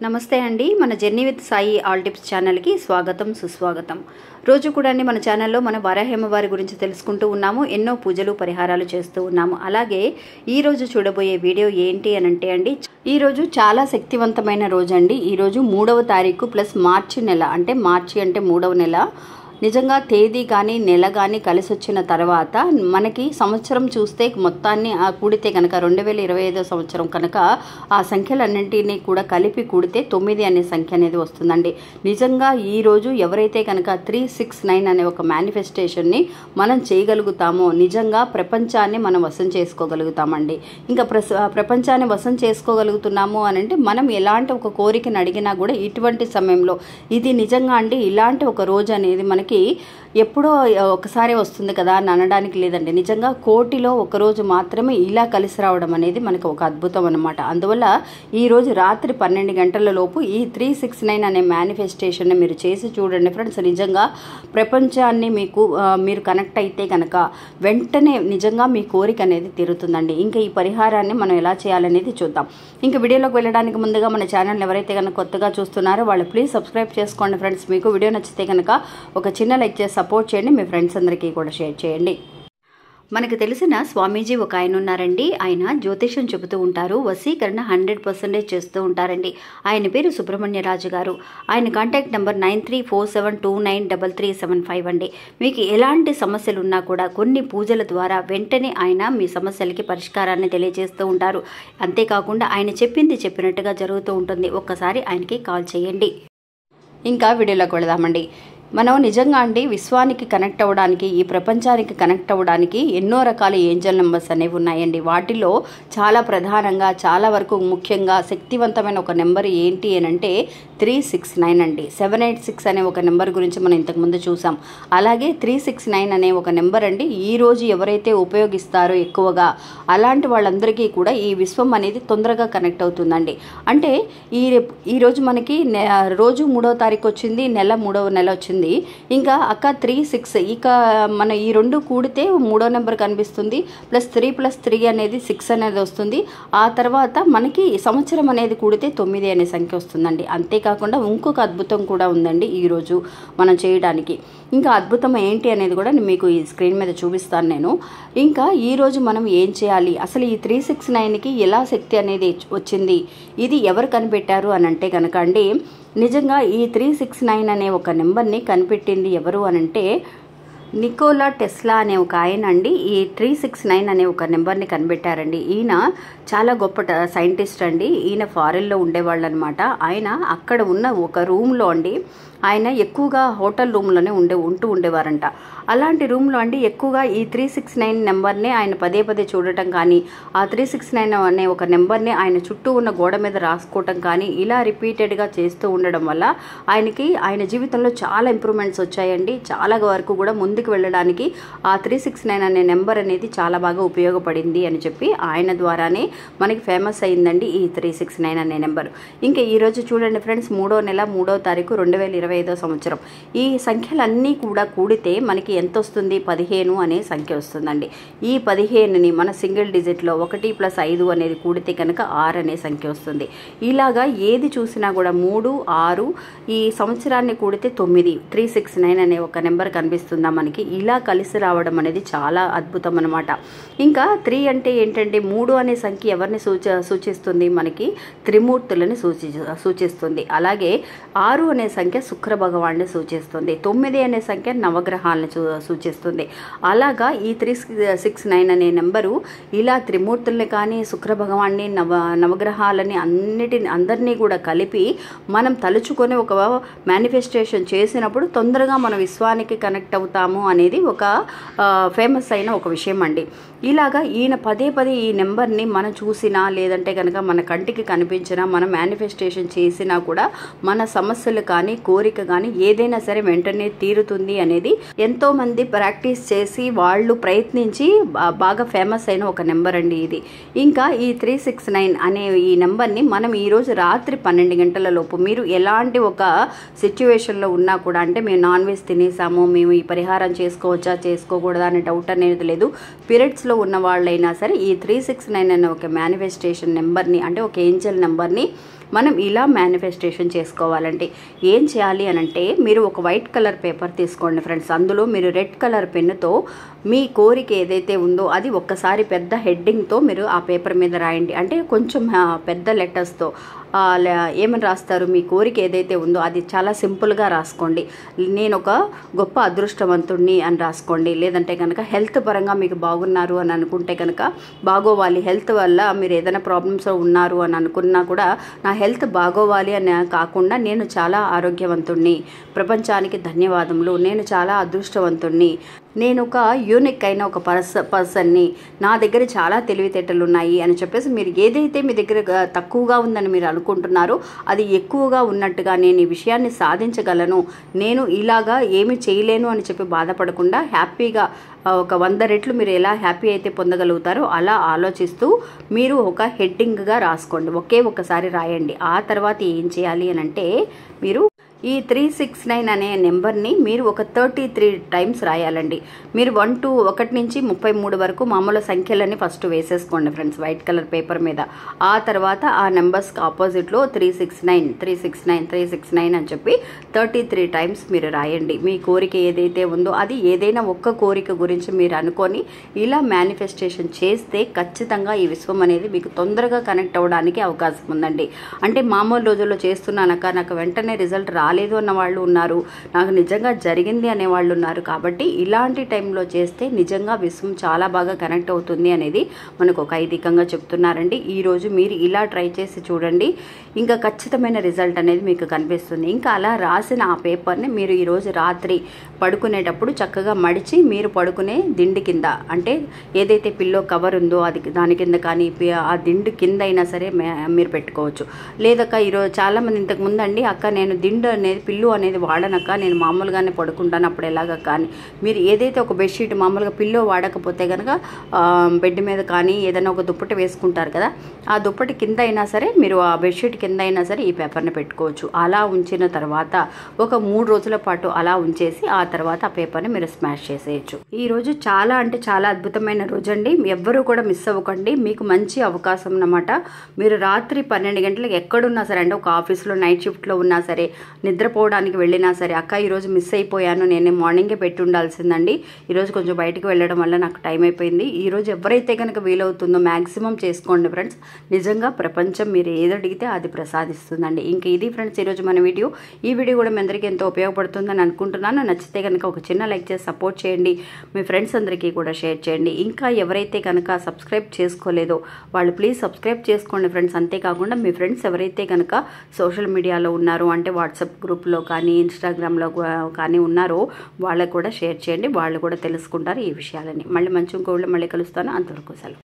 నమస్తే అండి. మన journey with Sai all tips ఛానల్కి స్వాగతం సుస్వాగతం. రోజు కూడా మన ఛానల్లో మన వరాహమ్మవారి గురించి తెలుసుకుంటూ ఉన్నాము. ఎన్నో పూజలు పరిహారాలు చేస్తూ ఉన్నాము. అలాగే ఈరోజు చూడబోయే వీడియో ఏంటి అని అంటే అండి, ఈరోజు చాలా శక్తివంతమైన రోజు అండి. ఈరోజు 3వ తారీఖు ప్లస్ మార్చి నెల, అంటే మార్చి అంటే 3వ నెల. నిజంగా తేదీ కానీ నెల కానీ కలిసి వచ్చిన తర్వాత మనకి సంవత్సరం చూస్తే మొత్తాన్ని కూడితే కనుక 2025 సంవత్సరం కనుక ఆ సంఖ్యలన్నింటినీ కూడా కలిపి కూడితే 9 అనే సంఖ్య అనేది వస్తుందండి. నిజంగా ఈరోజు ఎవరైతే కనుక 369 అనే ఒక మేనిఫెస్టేషన్ని మనం చేయగలుగుతామో నిజంగా ప్రపంచాన్ని మనం వశం చేసుకోగలుగుతామండి. ఇంకా ప్రపంచాన్ని వశం చేసుకోగలుగుతున్నాము అని అంటే మనం ఎలాంటి ఒక కోరికను అడిగినా కూడా ఇటువంటి సమయంలో ఇది నిజంగా అండి, ఇలాంటి ఒక రోజు అనేది మనకి ఎప్పుడో ఒకసారి వస్తుంది కదా అని అనడానికి లేదండి. నిజంగా కోటిలో ఒకరోజు మాత్రమే ఇలా కలిసి రావడం అనేది మనకు ఒక అద్భుతం అనమాట. అందువల్ల ఈరోజు రాత్రి 12 గంటల లోపు ఈ 369 అనే మేనిఫెస్టేషన్ని మీరు చేసి చూడండి ఫ్రెండ్స్. నిజంగా ప్రపంచాన్ని మీరు కనెక్ట్ అయితే కనుక వెంటనే నిజంగా మీ కోరిక అనేది తీరుతుందండి. ఇంకా ఈ పరిహారాన్ని మనం ఎలా చేయాలనేది చూద్దాం. ఇంకా వీడియోలోకి వెళ్ళడానికి ముందుగా మన ఛానల్ ఎవరైతే కనుక కొత్తగా చూస్తున్నారో వాళ్ళు ప్లీజ్ సబ్స్క్రైబ్ చేసుకోండి ఫ్రెండ్స్. మీకు వీడియో నచ్చితే కనుక ఒక చిన్న లైక్ చేసి సపోర్ట్ చేయండి. మీ ఫ్రెండ్స్ అందరికీ కూడా షేర్ చేయండి. మనకు తెలిసిన స్వామీజీ ఒక ఆయన ఉన్నారండి. ఆయన జ్యోతిషం చెబుతూ ఉంటారు. వశీకరణ 100% చేస్తూ ఉంటారండి. ఆయన పేరు సుబ్రహ్మణ్యరాజు గారు. ఆయన కాంటాక్ట్ నెంబర్ 9347293375 అండి. మీకు ఎలాంటి సమస్యలు ఉన్నా కూడా కొన్ని పూజల ద్వారా వెంటనే ఆయన మీ సమస్యలకి పరిష్కారాన్ని తెలియజేస్తూ ఉంటారు. అంతేకాకుండా ఆయన చెప్పింది చెప్పినట్టుగా జరుగుతూ ఉంటుంది. ఒక్కసారి ఆయనకి కాల్ చేయండి. ఇంకా వీడియోలోకి వెళదామండి. మనం నిజంగా అండి విశ్వానికి కనెక్ట్ అవ్వడానికి, ఈ ప్రపంచానికి కనెక్ట్ అవ్వడానికి ఎన్నో రకాల ఏంజల్ నెంబర్స్ అనేవి ఉన్నాయండి. వాటిలో చాలా ప్రధానంగా, చాలా వరకు ముఖ్యంగా శక్తివంతమైన ఒక నెంబర్ ఏంటి అని అంటే 369 అండి. 786 అనే ఒక నెంబర్ గురించి మనం ఇంతకుముందు చూసాం. అలాగే 369 అనే ఒక నెంబర్ అండి ఈరోజు ఎవరైతే ఉపయోగిస్తారో ఎక్కువగా అలాంటి వాళ్ళందరికీ కూడా ఈ విశ్వం అనేది తొందరగా కనెక్ట్ అవుతుందండి. అంటే ఈరోజు మనకి రోజు 3వ తారీఖు వచ్చింది, నెల 3వ నెల వచ్చింది. ఇంకా అక్క 36, ఇక మన ఈ రెండు కూడితే 3వ నెంబర్ కనిపిస్తుంది. ప్లస్ 3+3 అనేది 6 అనేది వస్తుంది. ఆ తర్వాత మనకి సంవత్సరం అనేది కూడితే 9 అనే సంఖ్య వస్తుందండి. అంతేకాకుండా ఇంకొక అద్భుతం కూడా ఉందండి ఈరోజు మనం చేయడానికి. ఇంకా అద్భుతం ఏంటి అనేది కూడా మీకు ఈ స్క్రీన్ మీద చూపిస్తాను నేను. ఇంకా ఈరోజు మనం ఏం చేయాలి, అసలు ఈ 369కి ఎలా శక్తి అనేది వచ్చింది, ఇది ఎవరు కనిపెట్టారు అని అంటే కనుక అండి, నిజంగా ఈ 369 అనే ఒక నెంబర్ని కనిపెట్టింది ఎవరు అనంటే నికోలా టెస్లా అనే ఒక ఆయన అండి. ఈ 369 అనే ఒక నెంబర్ని కనిపెట్టారండి. ఈయన చాలా గొప్ప సైంటిస్ట్ అండి. ఈయన ఫారెన్లో ఉండేవాళ్ళు అనమాట. ఆయన అక్కడ ఉన్న ఒక రూమ్లో అండి, ఆయన ఎక్కువగా హోటల్ రూమ్లోనే ఉంటూ ఉండేవారంట. అలాంటి రూమ్లో అండి ఎక్కువగా ఈ 369 నెంబర్ని ఆయన పదే చూడటం కానీ, ఆ 369 అనే ఒక నెంబర్ని ఆయన చుట్టూ ఉన్న గోడ మీద రాసుకోవటం కానీ ఇలా రిపీటెడ్గా చేస్తూ ఉండడం వల్ల ఆయన జీవితంలో చాలా ఇంప్రూవ్మెంట్స్ వచ్చాయండి. చాలా వరకు కూడా ముందుకు వెళ్ళడానికి ఆ 369 అనే నెంబర్ అనేది చాలా బాగా ఉపయోగపడింది అని చెప్పి ఆయన ద్వారానే మనకి ఫేమస్ అయిందండి ఈ 369 అనే నెంబర్. ఇంకా ఈరోజు చూడండి ఫ్రెండ్స్, 3వ నెల 3వ తారీఖు 2025 సంవత్సరం. ఈ సంఖ్యలన్నీ కూడా కూడితే మనకి ఎంత వస్తుంది, 15 అనే సంఖ్య వస్తుందండి. ఈ 15ని మన సింగిల్ డిజిట్లో 1+5 అనేది కూడితే కనుక 6 అనే సంఖ్య వస్తుంది. ఇలాగా ఏది చూసినా కూడా 3, 6 ఈ సంవత్సరాన్ని కూడితే 9, 369 అనే ఒక నెంబర్ కనిపిస్తుందా మనకి. ఇలా కలిసి రావడం అనేది చాలా అద్భుతం అనమాట. ఇంకా 3 అంటే ఏంటంటే 3 అనే సంఖ్య ఎవరిని సూచిస్తుంది, మనకి త్రిమూర్తులని సూచిస్తుంది. అలాగే 6 అనే సంఖ్య శుక్ర భగవాన్ని సూచిస్తుంది. 9 అనే సంఖ్య నవగ్రహాలను సూచిస్తుంది. అలాగా ఈ 369 అనే నెంబరు ఇలా త్రిమూర్తుల్ని కానీ, శుక్ర భగవాన్ని, నవగ్రహాలని అందరినీ కూడా కలిపి మనం తలుచుకొని ఒక మేనిఫెస్టేషన్ చేసినప్పుడు తొందరగా మన విశ్వానికి కనెక్ట్ అవుతాము అనేది ఒక ఫేమస్ అయిన ఒక విషయం అండి. ఇలాగా ఈయన పదే ఈ నెంబర్ని మనం చూసినా, లేదంటే కనుక మన కంటికి కనిపించినా, మనం మేనిఫెస్టేషన్ చేసినా కూడా మన సమస్యలు కానీ, కోరిక కానీ ఏదైనా సరే వెంటనే తీరుతుంది అనేది ఎంతోమంది ప్రాక్టీస్ చేసి వాళ్ళు ప్రయత్నించి బాగా ఫేమస్ అయిన ఒక నెంబర్ అండి ఇది. ఇంకా ఈ 369 అనే ఈ నెంబర్ని మనం ఈరోజు రాత్రి 12 గంటల లోపు మీరు ఎలాంటి ఒక సిచ్యువేషన్లో ఉన్నా కూడా, అంటే మేము నాన్ వెజ్ తినేసాము, మేము ఈ పరిహారం చేసుకోవచ్చా చేసుకోకూడదా అనే డౌట్ అనేది లేదు. పీరియడ్స్లో ఉన్న వాళ్ళైనా సరే ఈ 369 అనే ఒక మేనిఫెస్టేషన్ నెంబర్ని, అంటే ఒక ఏంజల్ నెంబర్ని మనం ఇలా మేనిఫెస్టేషన్ చేసుకోవాలండి. ఏం చేయాలి అనంటే మీరు ఒక వైట్ కలర్ పేపర్ తీసుకోండి ఫ్రెండ్స్. అందులో మీరు రెడ్ కలర్ పెన్నుతో మీ కోరిక ఏదైతే ఉందో అది ఒక్కసారి పెద్ద హెడ్డింగ్తో మీరు ఆ పేపర్ మీద రాయండి. అంటే కొంచెం పెద్ద లెటర్స్తో ఏమని రాస్తారు, మీ కోరిక ఏదైతే ఉందో అది చాలా సింపుల్గా రాసుకోండి. నేను ఒక గొప్ప అదృష్టవంతుడిని అని రాసుకోండి. లేదంటే కనుక హెల్త్ పరంగా మీకు బాగున్నారు అని అనుకుంటే కనుక బాగోవాలి, హెల్త్ వల్ల మీరు ఏదైనా ప్రాబ్లమ్స్ ఉన్నారు అని అనుకున్నా కూడా నా హెల్త్ బాగోవాలి అని కాకుండా నేను చాలా ఆరోగ్యవంతుడిని, ప్రపంచానికి ధన్యవాదములు, నేను చాలా అదృష్టవంతుడిని, నేను ఒక యూనిక్ అయిన ఒక పర్సన్ని, నా దగ్గర చాలా తెలివితేటలు ఉన్నాయి అని చెప్పేసి మీరు ఏదైతే మీ దగ్గర తక్కువగా ఉందని మీరు అనుకుంటున్నారో అది ఎక్కువగా ఉన్నట్టుగా, నేను ఈ విషయాన్ని సాధించగలను, నేను ఇలాగా ఏమి చేయలేను అని చెప్పి బాధపడకుండా హ్యాపీగా ఒక 100 రెట్లు మీరు ఎలా హ్యాపీ అయితే పొందగలుగుతారో అలా ఆలోచిస్తూ మీరు ఒక హెడ్డింగ్గా రాసుకోండి. ఒక్కసారి రాయండి. ఆ తర్వాత ఏం చేయాలి అని అంటే మీరు ఈ 369 అనే నెంబర్ని మీరు ఒక 33 టైమ్స్ రాయాలండి. మీరు 1 నుంచి 33 వరకు మామూలు సంఖ్యలని ఫస్ట్ వేసేసుకోండి ఫ్రెండ్స్ వైట్ కలర్ పేపర్ మీద. ఆ తర్వాత ఆ నెంబర్స్కి ఆపోజిట్లో 369 369 369 అని చెప్పి 33 టైమ్స్ మీరు రాయండి. మీ కోరిక ఏదైతే ఉందో అది ఏదైనా ఒక్క కోరిక గురించి మీరు అనుకొని ఇలా మేనిఫెస్టేషన్ చేస్తే ఖచ్చితంగా ఈ విశ్వం అనేది మీకు తొందరగా కనెక్ట్ అవ్వడానికి అవకాశం ఉందండి. అంటే మామూలు రోజుల్లో చేస్తున్నానక్క నాకు వెంటనే రిజల్ట్ రాలేదు అన్న వాళ్ళు ఉన్నారు, నాకు నిజంగా జరిగింది అనేవాళ్ళు ఉన్నారు. కాబట్టి ఇలాంటి టైంలో చేస్తే నిజంగా విశ్వం చాలా బాగా కనెక్ట్ అవుతుంది అనేది మనకు ఒక ఐదీకంగా చెప్తున్నారండి. ఈరోజు మీరు ఇలా ట్రై చేసి చూడండి, ఇంకా ఖచ్చితమైన రిజల్ట్ అనేది మీకు కనిపిస్తుంది. ఇంకా అలా రాసిన ఆ పేపర్ని మీరు ఈరోజు రాత్రి పడుకునేటప్పుడు చక్కగా మడిచి మీరు పడుకునే దిండి కింద, అంటే ఏదైతే పిల్లో కవర్ ఉందో అది దాని కింద కానీ ఆ దిండు కింద అయినా సరే మీరు పెట్టుకోవచ్చు. లేదక్క ఈరోజు చాలామంది ఇంతకు ముందండి అక్క నేను దిండు అనేది పిల్లు అనేది వాడనక్క, నేను మామూలుగానే పడుకుంటాను అప్పుడు ఎలాగ కానీ, మీరు ఏదైతే ఒక బెడ్షీట్ మామూలుగా పిల్లో వాడకపోతే కనుక బెడ్ మీద కానీ ఏదైనా ఒక దుప్పటి వేసుకుంటారు కదా, ఆ దుప్పటి కింద అయినా సరే మీరు ఆ బెడ్షీట్ కింద అయినా సరే ఈ పేపర్ని పెట్టుకోవచ్చు. అలా ఉంచిన తర్వాత ఒక 3 రోజుల పాటు అలా ఉంచేసి ఆ తర్వాత ఆ పేపర్ని మీరు స్మాష్ చేసేయచ్చు. ఈ రోజు చాలా అంటే చాలా అద్భుతమైన రోజు అండి. ఎవ్వరూ కూడా మిస్ అవ్వకండి, మీకు మంచి అవకాశం అన్నమాట. మీరు రాత్రి 12 గంటలకు ఎక్కడున్నా సరే, అంటే ఒక ఆఫీస్లో నైట్ షిఫ్ట్లో ఉన్నా సరే, నిద్రపోవడానికి వెళ్ళినా సరే, అక్క ఈరోజు మిస్ అయిపోయాను, నేను మార్నింగే పెట్టి ఉండాల్సిందండి, ఈరోజు కొంచెం బయటికి వెళ్ళడం వల్ల నాకు టైం అయిపోయింది, ఈరోజు ఎవరైతే కనుక వీలవుతుందో మ్యాక్సిమం చేసుకోండి ఫ్రెండ్స్. నిజంగా ప్రపంచం మీరు ఏది అడిగితే అది ప్రసాదిస్తుందండి. ఇంక ఇది ఫ్రెండ్స్ ఈరోజు మన వీడియో. ఈ వీడియో కూడా మీ అందరికీ ఎంతో ఉపయోగపడుతుందని అనుకుంటున్నాను. నచ్చితే కనుక ఒక చిన్న లైక్ చేసి సపోర్ట్ చేయండి, మీ ఫ్రెండ్స్ అందరికీ కూడా షేర్ చేయండి. ఇంకా ఎవరైతే కనుక సబ్స్క్రైబ్ చేసుకోలేదో వాళ్ళు ప్లీజ్ సబ్స్క్రైబ్ చేసుకోండి ఫ్రెండ్స్. అంతేకాకుండా మీ ఫ్రెండ్స్ ఎవరైతే కనుక సోషల్ మీడియాలో ఉన్నారో, అంటే వాట్సాప్ గ్రూప్లో కానీ ఇన్స్టాగ్రామ్లో కానీ ఉన్నారో వాళ్ళకు కూడా షేర్ చేయండి, వాళ్ళు కూడా తెలుసుకుంటారు ఈ విషయాలని. మళ్ళీ మంచి ఇంకోళ్ళు మళ్ళీ కలుస్తాను. అంతవరకు సెలవు.